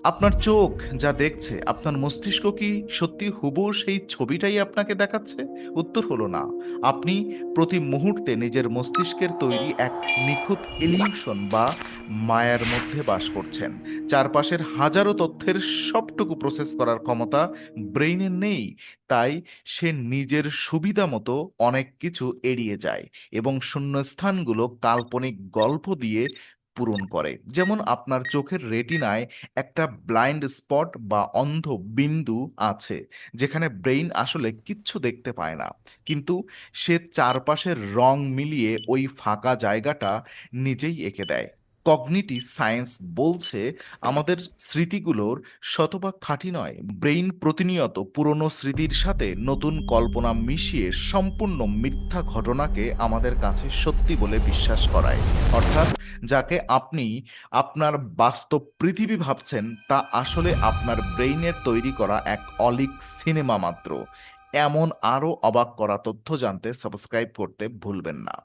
আপনার চোখ যা দেখছে, আপনার মস্তিষ্ক কি সত্যি হুবহু সেই ছবিটাই আপনাকে দেখাচ্ছে? উত্তর হলো না। আপনি প্রতি মুহূর্তে নিজের মস্তিষ্কের তৈরি এক নিখুঁত ইলিউশন বা মায়ার মধ্যে বাস করছেন। চারপাশের হাজারো তথ্যের সবটুকু প্রসেস করার ক্ষমতা ব্রেইনের নেই। তাই সে নিজের সুবিধা মতো অনেক কিছু এড়িয়ে যায় এবং শূন্যস্থানগুলো কাল্পনিক গল্প দিয়ে পূরণ করে। যেমন আপনার চোখের রেটিনায় একটা ব্লাইন্ড স্পট বা অন্ধ বিন্দু আছে, যেখানে ব্রেইন আসলে কিচ্ছু দেখতে পায় না, কিন্তু সে চারপাশের রং মিলিয়ে ওই ফাঁকা জায়গাটা নিজেই এঁকে দেয়। কগনিটিভ সায়েন্স বলছে আমাদের স্মৃতিগুলোর শতভাগ খাঁটি নয়। ব্রেইন প্রতিনিয়ত পুরনো স্মৃতির সাথে নতুন কল্পনা মিশিয়ে সম্পূর্ণ মিথ্যা ঘটনাকে আমাদের কাছে সত্যি বলে বিশ্বাস করায়। অর্থাৎ যাকে আপনি আপনার বাস্তব পৃথিবী ভাবছেন তা আসলে আপনার ব্রেইনের তৈরি করা এক অলীক সিনেমা মাত্র। এমন আরও অবাক করা তথ্য জানতে সাবস্ক্রাইব করতে ভুলবেন না।